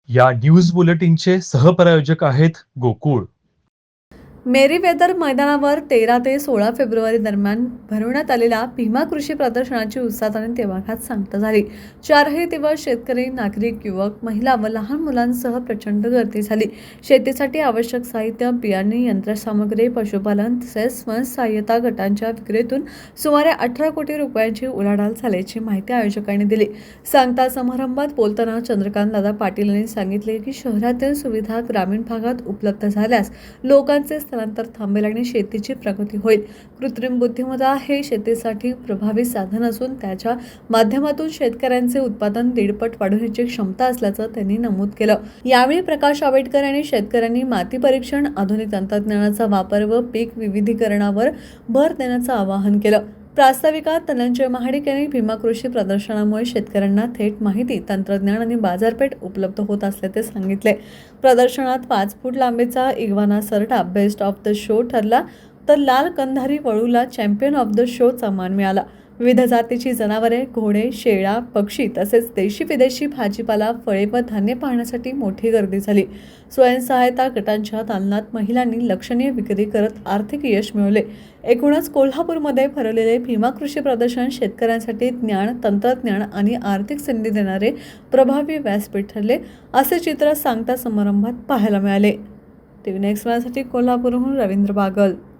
या न्यूज बुलेटिनचे सहप्रायोजक आहेत गोकुळ. मेरीवेदर मैदानावर 13 ते 16 फेब्रुवारी दरम्यान भरवण्यात आलेल्या भीमा कृषी प्रदर्शनाची उत्साहात आणि दिमाखात सांगता झाली. चारही दिवस शेतकरी, नागरिक, युवक, महिला व लहान मुलांसह प्रचंड गर्दी झाली. शेतीसाठी आवश्यक साहित्य, बियाणे, यंत्रसामग्री, पशुपालन तसेच स्वयंसहाय्यता गटांच्या विक्रीतून सुमारे 18 कोटी रुपयांची उलाढाल झाल्याची माहिती आयोजकांनी दिली. सांगता समारंभात बोलताना चंद्रकांत दादा पाटील यांनी सांगितले की शहरातील सुविधा ग्रामीण भागात उपलब्ध झाल्यास लोकांचे स्थलांतर थांबेल आणि शेतीची प्रगती होईल. कृत्रिम बुद्धिमत्ता हे शेतीसाठी प्रभावी साधन असून त्याच्या माध्यमातून शेतकऱ्यांचे उत्पादन 1.5 पट वाढवण्याची क्षमता असल्याचं त्यांनी नमूद केलं. यावेळी प्रकाश आंबेडकर यांनी शेतकऱ्यांनी माती परीक्षण, आधुनिक तंत्रज्ञानाचा वापर व पीक विविधीकरणावर भर देण्याचं आवाहन केलं. प्रास्ताविकात धनंजय महाडिक यांनी भीमा कृषी प्रदर्शनामुळे शेतकऱ्यांना थेट माहिती, तंत्रज्ञान आणि बाजारपेठ उपलब्ध होत असल्याचे सांगितले. प्रदर्शनात 5 फूट लांबीचा इग्वाना सरडा बेस्ट ऑफ द शो ठरला तर लाल कंधारी वळूला चॅम्पियन ऑफ द शोचा मान मिळाला. विविध जातीची जनावरे, घोडे, शेळ्या, पक्षी तसेच देशी विदेशी भाजीपाला, फळे व धान्य पाहण्यासाठी मोठी गर्दी झाली. स्वयंसहायता गटांच्या दालनात महिलांनी लक्षणीय विक्री करत आर्थिक यश मिळवले. एकूणच कोल्हापूरमध्ये भरलेले भीमा कृषी प्रदर्शन शेतकऱ्यांसाठी ज्ञान, तंत्रज्ञान आणि आर्थिक संधी देणारे प्रभावी व्यासपीठ ठरले, असे चित्र सांगता समारंभात पाहायला मिळाले. टीव्ही नेक्स्ट साठी कोल्हापूरहून रवींद्र बागल.